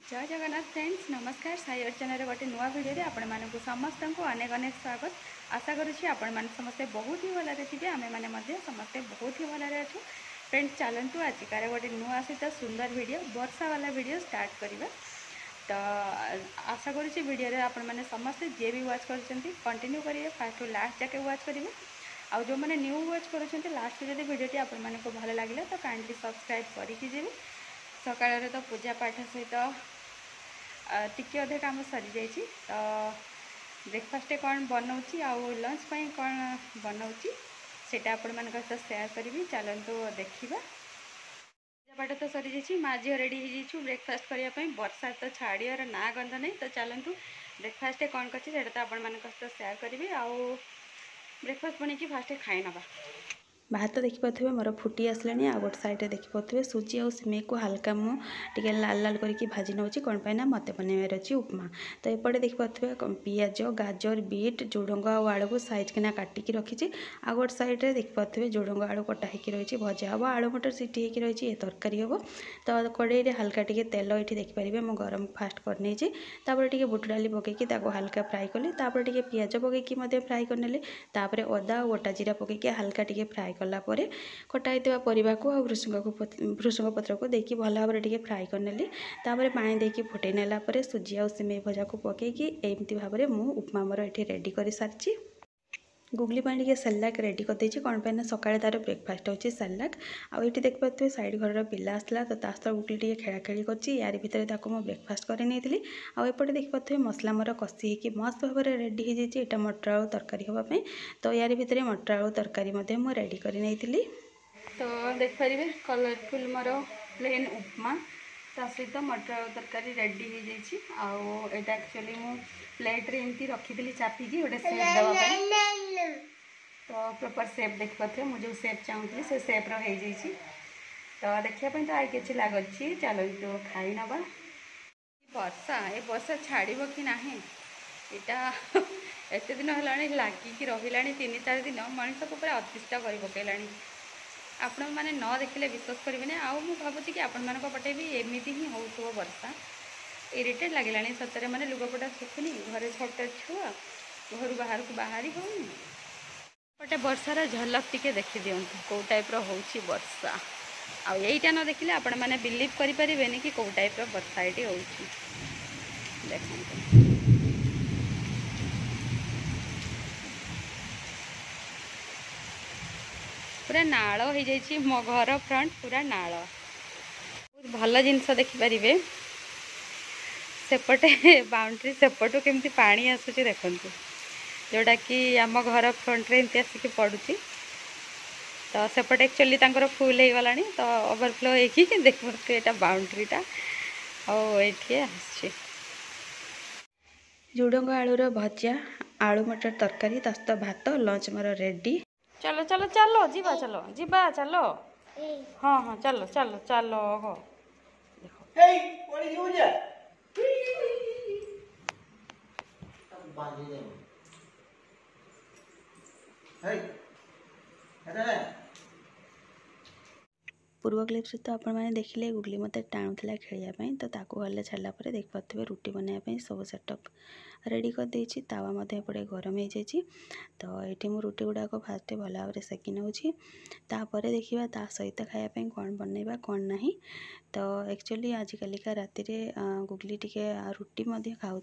जय जगन्नाथ फ्रेंड्स नमस्कार साई अर्चना गोटे नुआ भिडियो आपण मानक समस्त को अनेक अनेक स्वागत। आशा करुँची आपण मैंने समस्ते बहुत ही भलरे थे आम मैंने समस्ते बहुत ही भलरे अच्छु। फ्रेंड्स चलतु आजिकार गोटे नुआ सहित सुंदर वीडियो वर्षा वाला वीडियो स्टार्ट करवा। तो आशा करुँची वीडियो आपण मैंने समस्ते जे भी वाच कर कंटिन्यू करेंगे फास्ट टू लास्ट जाके वाच करेंगे। आउ जो मैंने न्यू वाच कर लास्ट जब वीडियो आपण मानक भल लगे तो काइंडली सब्सक्राइब करके जी। सकाल तो पूजा पाठ सहित टिके अधे काम सरी जाइए। तो ब्रेकफास्ट कौन बनाऊँ आउ लंच कौन बनाऊँ सेटा आपण मान सहित सेयार करी। चलतु देखा पूजा पाठ तो सरी जाइए माँ झील रेडी हो जाइए ब्रेकफास्ट करने। वर्षा तो छाड़ियार ना गंध नहीं। तो चलतु ब्रेकफास्ट कौन कर आपण मान सहित सेयार करी। आउ ब्रेकफास्ट बन फास्ट खाई नवा। भात देखिपे मोर फुटी आसला। आ गोटे साइड देखिपे सुजी और सिमेई को हल्का मुझे लाल लाल करके भाजी नौ कौन पाई ना मत बनवार अच्छी उपमा। तो एपटे देखिपे पियाज गाजर बीट झुडंग और आलू को साइज किना काटिकी रखी। आ गोटे साइड देखिपे झुडंग आलू कटा होकर रही भजा हम आलू मटर सीटी होकर रही तरकारी हम। तो कड़े हल्का टे तेल ये देखिपारे मुझे गरम फास्ट करनी। टे बुट डाली पकईकि हल्का फ्राए कली। टे पियाज पकईकि फ्राए करने। अदा और गोटा जीरा पकईकि हल्का टे फ्राए कलापर कटा होता परिवा को आ भृसंग पत्र को देकी भल भाव में फ्राए करनेली। पानी देकी फुटे नेला परे सुजी आ सिमेई भजा को पकईकि एमती भाव में मु उपमा मोर ये रेडी कर सारी। गुगली पाई सैलाक रेडी करदे कौन पाई ना सकाଳେ तार ब्रेकफास्ट होची सैलाक। आ ये देखिए साइड घर पिला आसला तो सह गुगली टे खेला खेली कर यार भितर मुझे ब्रेकफास्ट कर नहीं। आउटे देखिए मसला मोर कषि कि मस्त भाव में रेडी हो जाए मटर आलू तरकारी हाँपाई। तो यार भितर मटर आलू तरकारी मुझे रेडी कर नहीं। तो देखिपारे कलरफुल मोर प्लेन उपमा ता सहित मटर आलू तरकारी रेडी हो जाए। एक्चुअली मु प्लेट रे एमती रखी चापिकी गोटे सेप देवाई। तो प्रॉपर सेप देखिए मुझे जो सेप चाहूँगी से सेप रही जाइए। तो देखापी तो आई कि लगुच चलतु खाई नवा। वर्षा ए वर्षा छाड़ कि ना यहाँ एत दिन है लगिकी रहा 3-4 दिन मनीष को पूरा अतिष्ट कर पकड़ा। आपण मैंने न देखिले विश्वास करेंगे। आउ भावुँ कि आपण मान पटे भी एमती ही हो वर्षा इरिटेट लगला सतरे मैंने लुगापटा सुखुनी घरे छोट छुआ घर बाहर को बाहरी होनी। पटे वर्षार झलक टिके देखी दिंतु कौ टाइप होची वर्षा। आईटा न देखिले आपण मैंने बिलीव करें कि कौ टाइप वर्षा ये होची। देखते पूरा नाल हो जाइए मो घर फ्रंट पूरा नाल। बहुत भल जिनस देखिपारे सेपटे बाउंड्री सेपटू केमती पानी आसूची देखु जोटा कि आम घर फ्रंट रे एमती आसिक पड़ुची। तो सेपटे एक्चुअली फुल हो गला तो ओवरफ्लो होगी देखते यहाँ बाउंड्रीटा ये आस झुडंग आलूर भजा आलू मटर तरकारी सहित भात लंच मोर रेडी। चलो चलो चलो जीवा चलो जीवा चलो हाँ हाँ चलो चलो चलो हो पूर्व क्लिप्स तो आपण मैंने देखिले गुगली मत टाणुला खेलने। तो ताकू हल्ले छाड़ा देख पारे रुटी बनवाई सब सेटअप रेडी कर देछि। तावा मध्य पड़े गरम हो जाए। तो ये मुझे रुटी गुड़ाक फास्ट भल भाव में सेकी नौ। देखिए ता सहित खायापी कौन बनवा कौन ना। तो एक्चुअली आजिकल का राति गुगली टी रुटी खाऊँ।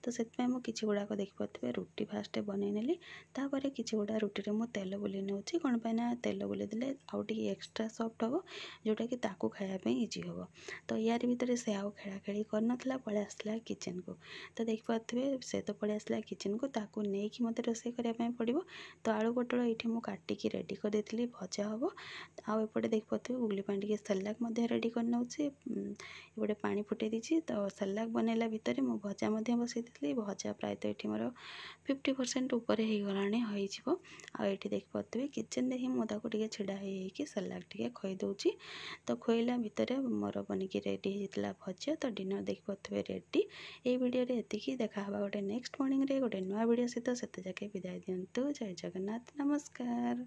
तो से किसी गुड़ाक देखिपे रुटी फास्ट बनई नेली। किसी गुड़ा रुटी में तेल बुले नौ कौन पाई ना तेल बुले देले आउ एक्स्ट्रा सॉफ्ट हम जोटा कि ताकू खायापी इजी हम। तो यार भितर से आउ खेला खेली करना पलि आसला किचन को। तो देखिपे से तो पलि आसला किचन को ताकू नहीं कि मत रोसे करने पड़ो। तो आलू पटल ये मुझे काटिकी रेडी कर देती भजा हम। आउपटे देखिपे गुगली पाई सैलाक रेडी कर नौ। एपटे पानी फुटे दी। तो सैलाक बनैला भितर मु भजा बसई थी भजा प्राय तो ये मोर 50% ऊपर हो गलानी हो। आठी देखिपे किचन ही मुझे छिड़ा हो सैलाक टे खुई दूची। तो खुईला भितर मोर बनिकी रेडी होता भजा। तो डिनर देखिपे रेडी। ये वीडियो ये देखा गोटे नेक्स्ट मॉर्निंग रे गोटे नुआ वीडियो सहित से जाके विदाय दिंतु। जय जगन्नाथ नमस्कार।